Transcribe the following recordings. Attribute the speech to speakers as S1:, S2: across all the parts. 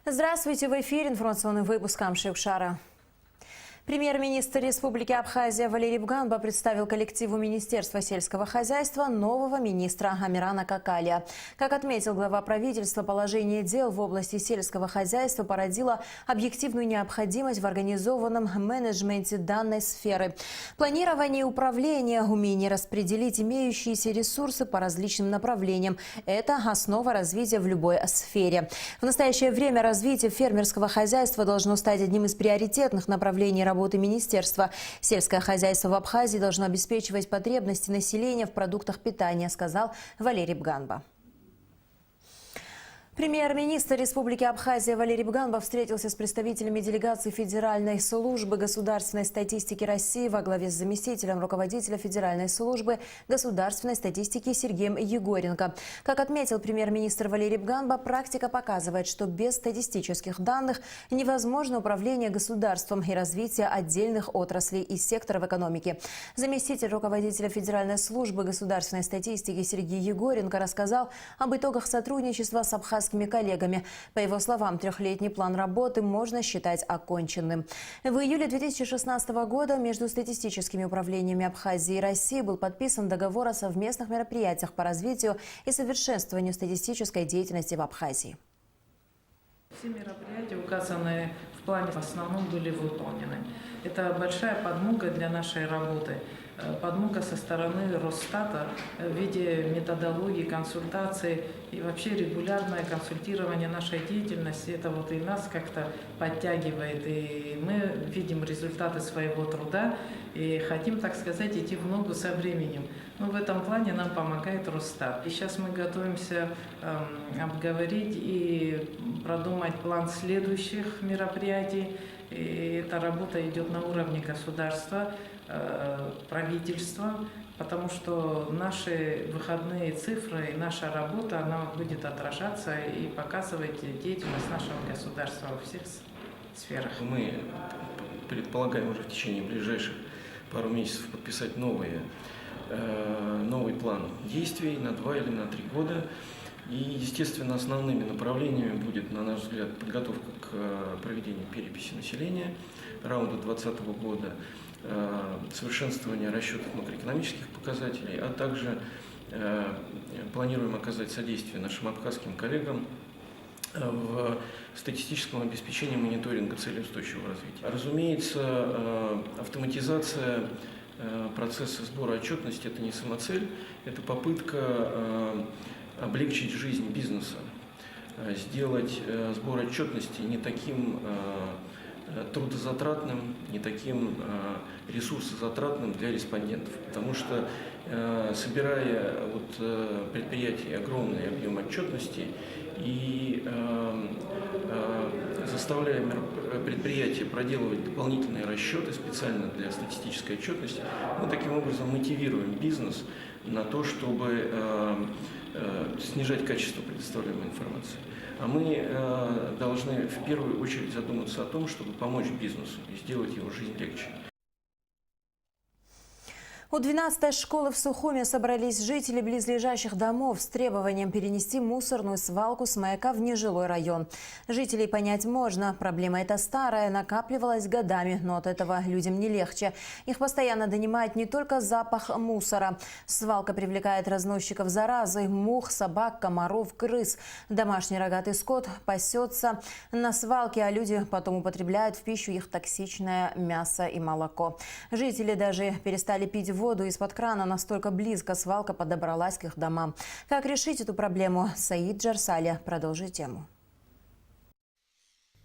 S1: Здравствуйте, в эфире информационный выпуск Амши-Укшара. Премьер-министр Республики Абхазия Валерий Бганба представил коллективу Министерства сельского хозяйства нового министра Амирана Какалия. Как отметил глава правительства, положение дел в области сельского хозяйства породило объективную необходимость в организованном менеджменте данной сферы. Планирование и управление, умение распределить имеющиеся ресурсы по различным направлениям – это основа развития в любой сфере. В настоящее время развитие фермерского хозяйства должно стать одним из приоритетных направлений работы министерства. Сельское хозяйство в Абхазии должно обеспечивать потребности населения в продуктах питания, сказал Валерий Бганба. Премьер-министр Республики Абхазия Валерий Бганба встретился с представителями делегации Федеральной службы государственной статистики России во главе с заместителем руководителя Федеральной службы государственной статистики Сергеем Егоренко. Как отметил премьер-министр Валерий Бганба, практика показывает, что без статистических данных невозможно управление государством и развитие отдельных отраслей и секторов экономики. Заместитель руководителя Федеральной службы государственной статистики Сергей Егоренко рассказал об итогах сотрудничества с абхазскими коллегами. По его словам, трехлетний план работы можно считать оконченным. В июле 2016 года между статистическими управлениями Абхазии и России был подписан договор о совместных мероприятиях по развитию и совершенствованию статистической деятельности в Абхазии.
S2: Все мероприятия, указанные в плане, в основном были выполнены. Это большая подмога для нашей работы. Подмога со стороны Росстата в виде методологии, консультаций и вообще регулярное консультирование нашей деятельности. Это вот и нас как-то подтягивает, и мы видим результаты своего труда и хотим, так сказать, идти в ногу со временем. Но в этом плане нам помогает Росстат. И сейчас мы готовимся обговорить и продумать план следующих мероприятий. И эта работа идет на уровне государства, правительства, потому что наши выходные цифры и наша работа, она будет отражаться и показывать деятельность нашего государства во всех сферах.
S3: Мы предполагаем уже в течение ближайших пару месяцев подписать новый план действий на 2 или на 3 года. И, естественно, основными направлениями будет, на наш взгляд, подготовка к проведению переписи населения раунда 2020 года, совершенствование расчетов макроэкономических показателей, а также планируем оказать содействие нашим абхазским коллегам в статистическом обеспечении мониторинга целей устойчивого развития. Разумеется, автоматизация процесса сбора отчетности – это не самоцель, это попытка облегчить жизнь бизнеса, сделать сбор отчетности не таким трудозатратным, не таким ресурсозатратным для респондентов. Потому что, собирая от предприятий огромный объем отчетности и заставляя предприятия проделывать дополнительные расчеты специально для статистической отчетности, мы таким образом мотивируем бизнес на то, чтобы снижать качество предоставляемой информации. А мы должны в первую очередь задуматься о том, чтобы помочь бизнесу и сделать его жизнь легче.
S1: У 12-й школы в Сухуме собрались жители близлежащих домов с требованием перенести мусорную свалку с Маяка в нежилой район. Жителей понять можно. Проблема эта старая, накапливалась годами, но от этого людям не легче. Их постоянно донимает не только запах мусора. Свалка привлекает разносчиков заразы, мух, собак, комаров, крыс. Домашний рогатый скот пасется на свалке, а люди потом употребляют в пищу их токсичное мясо и молоко. Жители даже перестали пить воду из-под крана, настолько близко свалка подобралась к их домам. Как решить эту проблему? Саид Джарсали продолжит тему.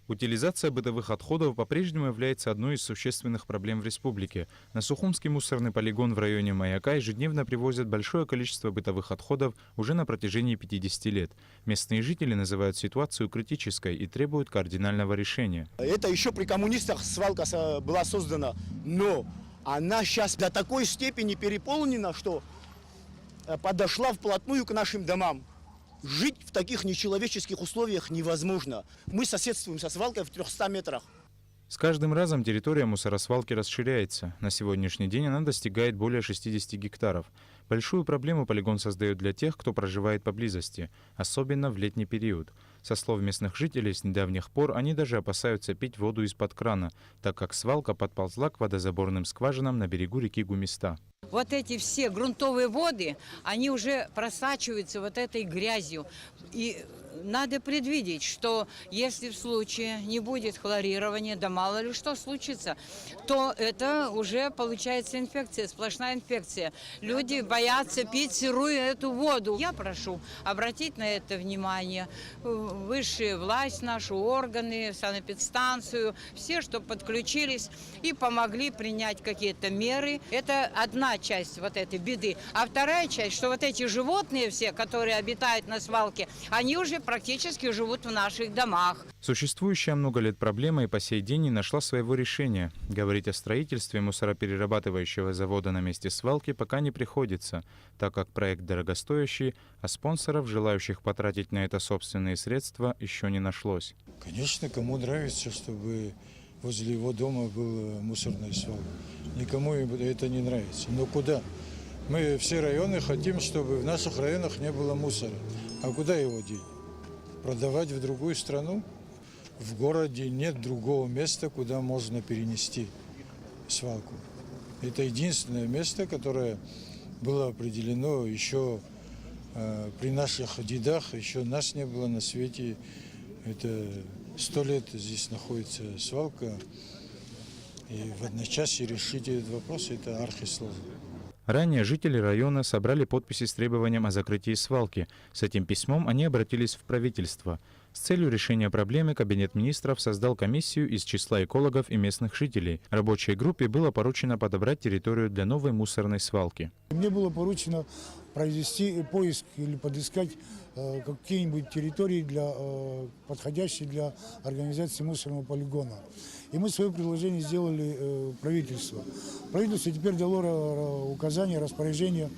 S4: Утилизация бытовых отходов по-прежнему является одной из существенных проблем в республике. На Сухумский мусорный полигон в районе Маяка ежедневно привозят большое количество бытовых отходов уже на протяжении 50 лет. Местные жители называют ситуацию критической и требуют кардинального решения.
S5: Это еще при коммунистах свалка была создана, но она сейчас до такой степени переполнена, что подошла вплотную к нашим домам. Жить в таких нечеловеческих условиях невозможно. Мы соседствуем со свалкой в 300 метрах.
S4: С каждым разом территория мусоросвалки расширяется. На сегодняшний день она достигает более 60 гектаров. Большую проблему полигон создает для тех, кто проживает поблизости, особенно в летний период. Со слов местных жителей, с недавних пор они даже опасаются пить воду из-под крана, так как свалка подползла к водозаборным скважинам на берегу реки Гумиста.
S6: Вот эти все грунтовые воды, они уже просачиваются вот этой грязью. И надо предвидеть, что если в случае не будет хлорирования, да мало ли что случится, то это уже получается инфекция, сплошная инфекция. Люди боятся пить сырую эту воду. Я прошу обратить на это внимание высшие власть, наши органы, санэпидстанцию, все, чтобы подключились и помогли принять какие-то меры. Это одна часть вот этой беды. А вторая часть, что вот эти животные все, которые обитают на свалке, они уже практически живут в наших домах.
S4: Существующая много лет проблема и по сей день не нашла своего решения. Говорить о строительстве мусороперерабатывающего завода на месте свалки пока не приходится, так как проект дорогостоящий, а спонсоров, желающих потратить на это собственные средства, еще не нашлось.
S7: Конечно, кому нравится, чтобы возле его дома была мусорная свалка. Никому это не нравится. Но куда? Мы все районы хотим, чтобы в наших районах не было мусора. А куда его деть? Продавать в другую страну? В городе нет другого места, куда можно перенести свалку. Это единственное место, которое было определено еще при наших дедах, еще нас не было на свете. Это 100 лет здесь находится свалка. И в одночасье решить этот вопрос – это архисложно.
S4: Ранее жители района собрали подписи с требованием о закрытии свалки. С этим письмом они обратились в правительство. С целью решения проблемы Кабинет министров создал комиссию из числа экологов и местных жителей. Рабочей группе было поручено подобрать территорию для новой мусорной свалки.
S8: Мне было поручено провести поиск или подыскать какие-нибудь территории, подходящие для организации мусорного полигона. И мы свое предложение сделали правительству. Правительство теперь дало указание, распоряжение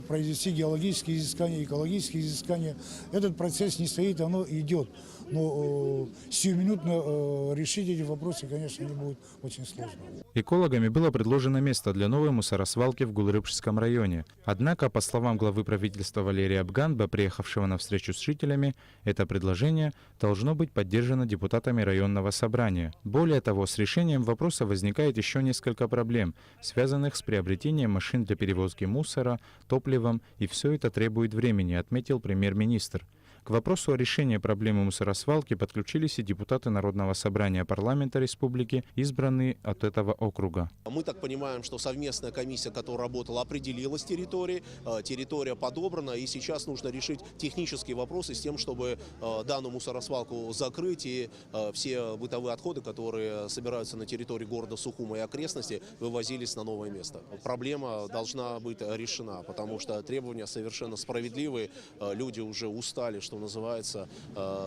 S8: произвести геологические изыскания, экологические изыскания. Этот процесс не стоит, оно идет. Но сиюминутно решить эти вопросы, конечно, они будут очень сложно.
S4: Экологами было предложено место для новой мусоросвалки в Гулрыбшском районе. Однако, по словам главы правительства Валерия Абганба, приехавшего на встречу с жителями, это предложение должно быть поддержано депутатами районного собрания. Более того, с решением вопроса возникает еще несколько проблем, связанных с приобретением машин для перевозки мусора, топливом, и все это требует времени, отметил премьер-министр. К вопросу о решении проблемы мусоросвалки подключились и депутаты Народного собрания парламента республики, избранные от этого округа.
S9: Мы так понимаем, что совместная комиссия, которая работала, определилась территорией, территория подобрана, и сейчас нужно решить технические вопросы с тем, чтобы данную мусоросвалку закрыть и все бытовые отходы, которые собираются на территории города Сухума и окрестности, вывозились на новое место. Проблема должна быть решена, потому что требования совершенно справедливые, люди уже устали, что называется,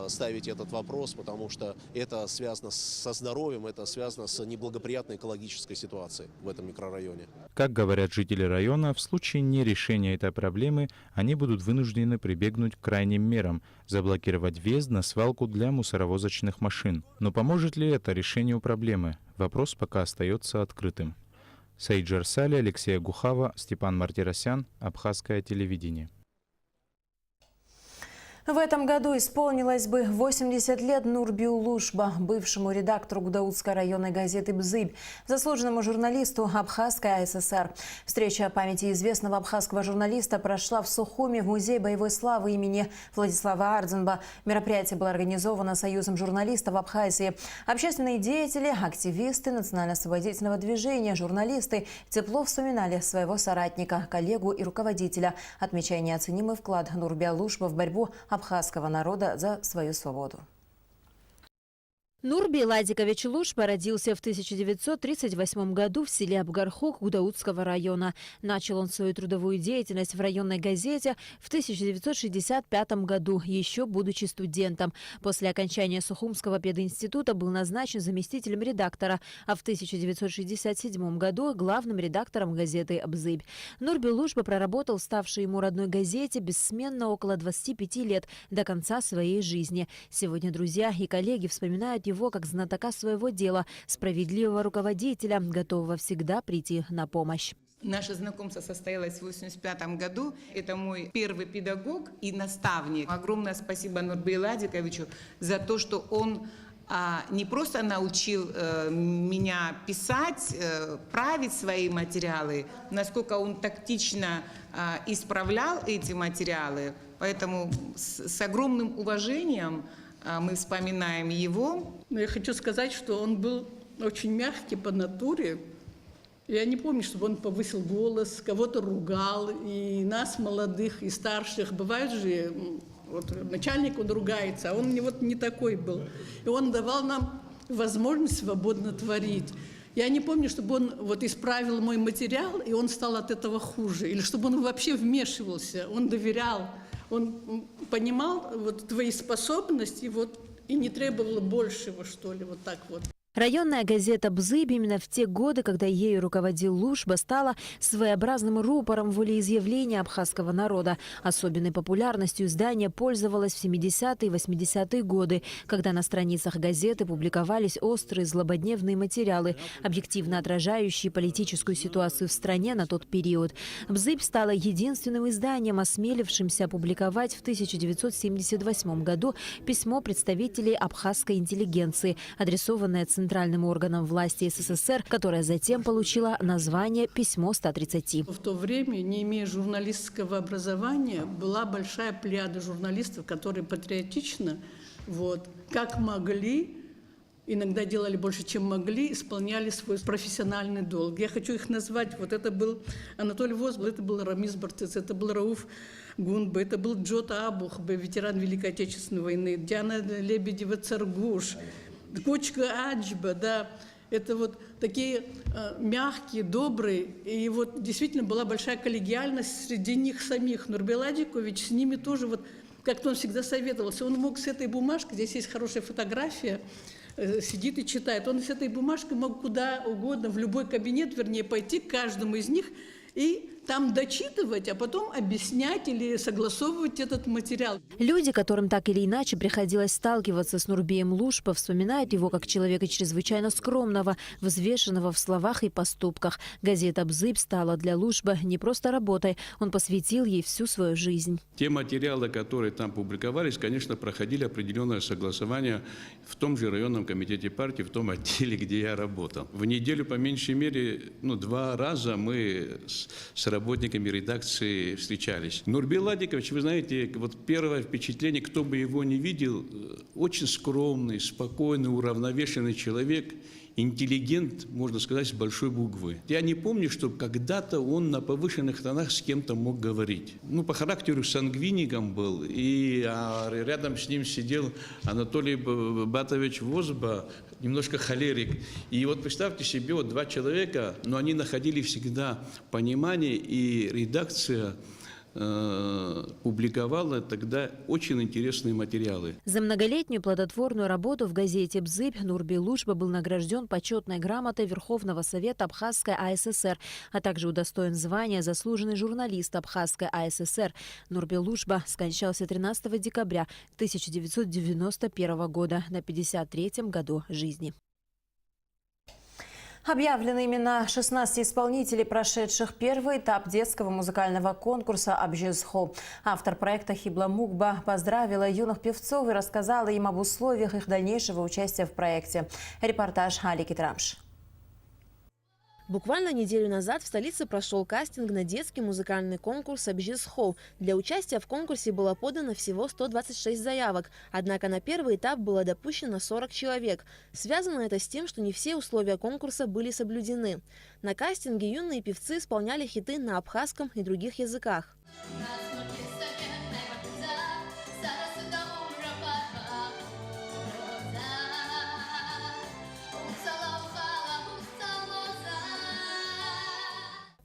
S9: ставить этот вопрос, потому что это связано со здоровьем, это связано с неблагоприятной экологической ситуацией в этом микрорайоне.
S4: Как говорят жители района, в случае нерешения этой проблемы они будут вынуждены прибегнуть к крайним мерам – заблокировать въезд на свалку для мусоровозочных машин. Но поможет ли это решению проблемы? Вопрос пока остается открытым. Саид Джарсали, Алексей Гухава, Степан Мартиросян, Абхазское телевидение.
S1: В этом году исполнилось бы 80 лет Нурбию Лушба, бывшему редактору Гудаутской районной газеты «Бзыбь», заслуженному журналисту Абхазской АССР. Встреча памяти известного абхазского журналиста прошла в Сухуме в Музее боевой славы имени Владислава Ардзенба. Мероприятие было организовано Союзом журналистов Абхазии. Общественные деятели, активисты национально-освободительного движения, журналисты тепло вспоминали своего соратника, коллегу и руководителя, отмечая неоценимый вклад Нурбия Лушба в борьбу абхазского народа за свою свободу.
S10: Нурбий Ладикович Лушба родился в 1938 году в селе Абгархук Гудаутского района. Начал он свою трудовую деятельность в районной газете в 1965 году, еще будучи студентом. После окончания Сухумского пединститута был назначен заместителем редактора, а в 1967 году главным редактором газеты «Бзыбь». Нурбий Лушба проработал в ставшей ему родной газете бессменно около 25 лет до конца своей жизни. Сегодня друзья и коллеги вспоминают его его как знатока своего дела, справедливого руководителя, готового всегда прийти на помощь.
S11: Наше знакомство состоялось в 1985 году. Это мой первый педагог и наставник. Огромное спасибо Нурбейлу Адиковичу за то, что он не просто научил меня писать, править свои материалы, насколько он тактично исправлял эти материалы. Поэтому с огромным уважением мы вспоминаем его.
S12: Но я хочу сказать, что он был очень мягкий по натуре. Я не помню, чтобы он повысил голос, кого-то ругал, и нас, молодых, и старших. Бывает же, вот начальник, он ругается, а он вот не такой был. И он давал нам возможность свободно творить. Я не помню, чтобы он вот исправил мой материал, и он стал от этого хуже. Или чтобы он вообще вмешивался, он доверял, он понимал вот твои способности вот, и не требовал большего, что ли, вот так вот.
S10: Районная газета «Бзыбь» именно в те годы, когда ею руководил Лушба, стала своеобразным рупором волеизъявления абхазского народа. Особенной популярностью издание пользовалось в 70-е и 80-е годы, когда на страницах газеты публиковались острые злободневные материалы, объективно отражающие политическую ситуацию в стране на тот период. «Бзыбь» стала единственным изданием, осмелившимся опубликовать в 1978 году письмо представителей абхазской интеллигенции, адресованное центральным органам власти СССР, которая затем получила название «Письмо 130».
S12: В то время, не имея журналистского образования, была большая плеяда журналистов, которые патриотично, вот, как могли, иногда делали больше, чем могли, исполняли свой профессиональный долг. Я хочу их назвать. Вот это был Анатолий Возбл, это был Рамис Барцец, это был Рауф Гунба, это был Джота Абухбе, ветеран Великой Отечественной войны, Диана Лебедева-Царгуш, Кочка Аджба, да, это вот такие мягкие, добрые, и вот действительно была большая коллегиальность среди них самих. Нурбейл Адикович с ними тоже, вот как-то он всегда советовался, он мог с этой бумажкой, здесь есть хорошая фотография, сидит и читает, он с этой бумажкой мог куда угодно, в любой кабинет, вернее, пойти к каждому из них и там дочитывать, а потом объяснять или согласовывать этот материал.
S10: Люди, которым так или иначе приходилось сталкиваться с Нурбеем Лушба, вспоминают его как человека чрезвычайно скромного, взвешенного в словах и поступках. Газета «Бзыбь» стала для Лушба не просто работой, он посвятил ей всю свою жизнь.
S13: Те материалы, которые там публиковались, конечно, проходили определенное согласование в том же районном комитете партии, в том отделе, где я работал. В неделю, по меньшей мере, 2 раза мы с работниками редакции встречались. Нурбейл Адикович, вы знаете, вот первое впечатление, кто бы его не видел, очень скромный, спокойный, уравновешенный человек, интеллигент, можно сказать, с большой буквы. Я не помню, чтобы когда-то он на повышенных тонах с кем-то мог говорить. По характеру сангвиником был, и рядом с ним сидел Анатолий Батович Возба, немножко холерик. И вот представьте себе, вот 2 человека, но они находили всегда понимание, и редакция публиковала тогда очень интересные материалы.
S10: За многолетнюю плодотворную работу в газете «Бзыбь» Нурбейл Лушба был награжден почетной грамотой Верховного Совета Абхазской АССР, а также удостоен звания «Заслуженный журналист Абхазской АССР». Нурбейл Лушба скончался 13 декабря 1991 года на 53-м году жизни.
S1: Объявлены имена 16 исполнителей, прошедших первый этап детского музыкального конкурса «Абжезхо». Автор проекта Хибла Мукба поздравила юных певцов и рассказала им об условиях их дальнейшего участия в проекте. Репортаж Али Китрамш.
S14: Буквально неделю назад в столице прошел кастинг на детский музыкальный конкурс «Абжезхо». Для участия в конкурсе было подано всего 126 заявок, однако на первый этап было допущено 40 человек. Связано это с тем, что не все условия конкурса были соблюдены. На кастинге юные певцы исполняли хиты на абхазском и других языках.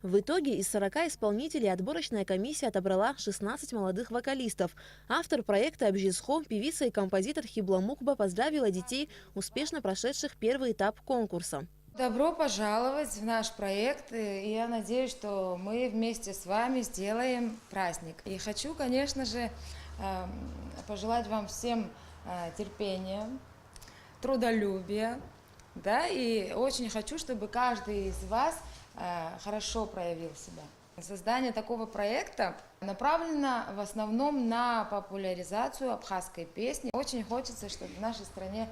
S14: В итоге из 40 исполнителей отборочная комиссия отобрала 16 молодых вокалистов. Автор проекта «Абжезхо», певица и композитор Хибла Мукба поздравила детей, успешно прошедших первый этап конкурса.
S15: Добро пожаловать в наш проект, и я надеюсь, что мы вместе с вами сделаем праздник. И хочу, конечно же, пожелать вам всем терпения, трудолюбия, да, и очень хочу, чтобы каждый из вас хорошо проявил себя. Создание такого проекта направлено в основном на популяризацию абхазской песни. Очень хочется, чтобы в нашей стране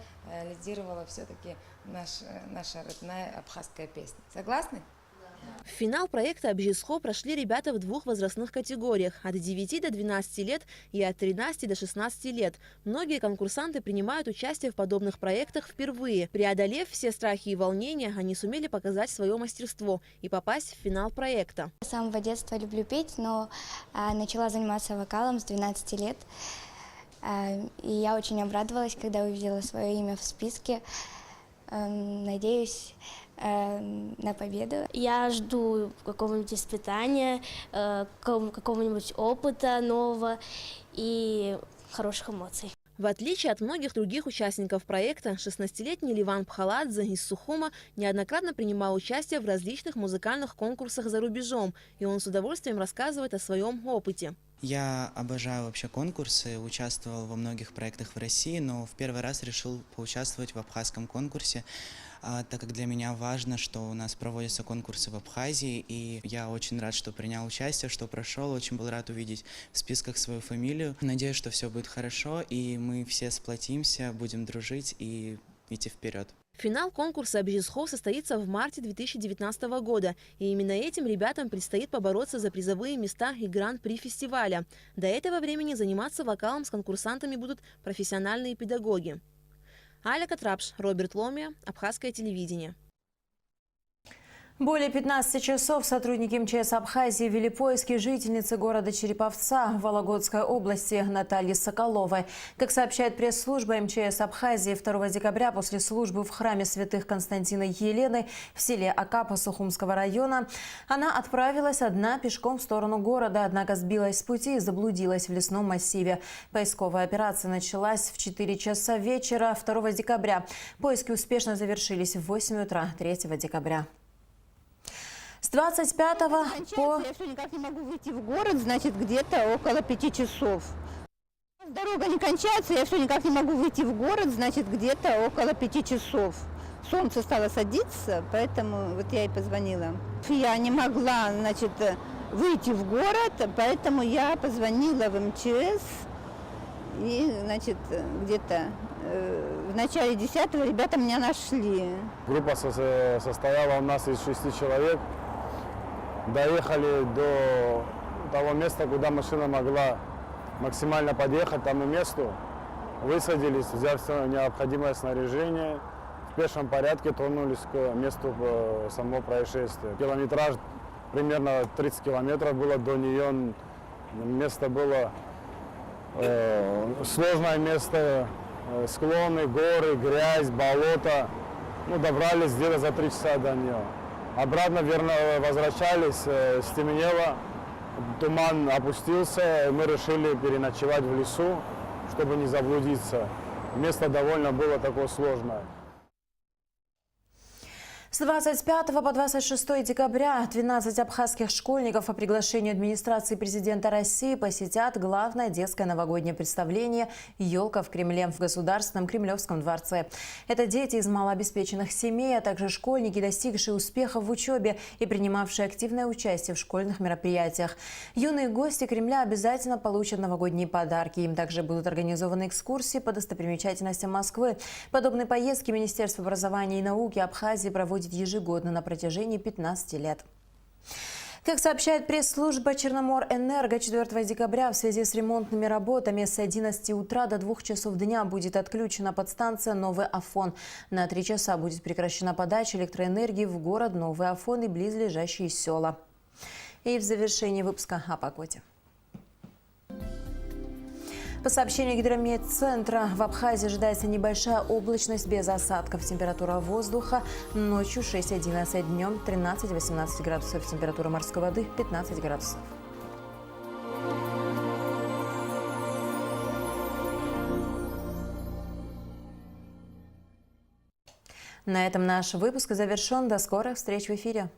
S15: лидировала все-таки наша родная абхазская песня. Согласны?
S14: В финал проекта «Абжисхо» прошли ребята в двух возрастных категориях – от 9 до 12 лет и от 13 до 16 лет. Многие конкурсанты принимают участие в подобных проектах впервые. Преодолев все страхи и волнения, они сумели показать свое мастерство и попасть в финал проекта.
S16: С самого детства люблю петь, но начала заниматься вокалом с 12 лет. И я очень обрадовалась, когда увидела свое имя в списке. Надеюсь на победу.
S17: Я жду какого-нибудь испытания, какого-нибудь опыта нового и хороших эмоций.
S14: В отличие от многих других участников проекта, 16-летний Ливан Пхаладзе из Сухума неоднократно принимал участие в различных музыкальных конкурсах за рубежом, и он с удовольствием рассказывает о своем опыте.
S18: Я обожаю вообще конкурсы, участвовал во многих проектах в России, но в первый раз решил поучаствовать в абхазском конкурсе, так как для меня важно, что у нас проводятся конкурсы в Абхазии, и я очень рад, что принял участие, что прошел, очень был рад увидеть в списках свою фамилию. Надеюсь, что все будет хорошо, и мы все сплотимся, будем дружить и идти вперед.
S14: Финал конкурса «Абжисхо» состоится в марте 2019 года, и именно этим ребятам предстоит побороться за призовые места и гран-при фестиваля. До этого времени заниматься вокалом с конкурсантами будут профессиональные педагоги. Аля Катрапш, Роберт Ломия, Абхазское телевидение.
S1: Более 15 часов сотрудники МЧС Абхазии вели поиски жительницы города Череповца в Вологодской области Натальи Соколовой. Как сообщает пресс-служба МЧС Абхазии, 2 декабря после службы в храме святых Константина и Елены в селе Акапа Сухумского района она отправилась одна пешком в сторону города, однако сбилась с пути и заблудилась в лесном массиве. Поисковая операция началась в 4 часа вечера 2 декабря. Поиски успешно завершились в 8 утра 3 декабря. С 25 по...
S19: Я все никак не могу выйти в город, значит, где-то около 5 часов. Дорога не кончается, я все никак не могу выйти в город, значит, где-то около 5 часов. Солнце стало садиться, поэтому вот я и позвонила. Я не могла, значит, выйти в город, поэтому я позвонила в МЧС. И, значит, где-то в начале 10-го ребята меня нашли.
S20: Группа состояла у нас из 6 человек. Доехали до того места, куда машина могла максимально подъехать, тому месту. Высадились, взяв все необходимое снаряжение. В пешем порядке тронулись к месту самого происшествия. Километраж примерно 30 километров было до нее. Место было сложное место, склоны, горы, грязь, болото. Добрались где-то за 3 часа до нее. Обратно возвращались, стемнело, туман опустился, мы решили переночевать в лесу, чтобы не заблудиться. Место довольно было такое сложное.
S1: С 25 по 26 декабря 12 абхазских школьников по приглашению администрации президента России посетят главное детское новогоднее представление «Елка в Кремле» в Государственном Кремлевском дворце. Это дети из малообеспеченных семей, а также школьники, достигшие успехов в учебе и принимавшие активное участие в школьных мероприятиях. Юные гости Кремля обязательно получат новогодние подарки. Им также будут организованы экскурсии по достопримечательностям Москвы. Подобные поездки Министерство образования и науки Абхазии проводит ежегодно на протяжении 15 лет. Как сообщает пресс-служба Черноморэнерго, 4 декабря в связи с ремонтными работами с 11 утра до 2 часов дня будет отключена подстанция Новый Афон. На 3 часа будет прекращена подача электроэнергии в город Новый Афон и близлежащие села. И в завершении выпуска о погоде. По сообщению Гидрометцентра, в Абхазии ожидается небольшая облачность без осадков. Температура воздуха ночью 6-11, днем 13-18 градусов. Температура морской воды 15 градусов. На этом наш выпуск завершен. До скорых встреч в эфире.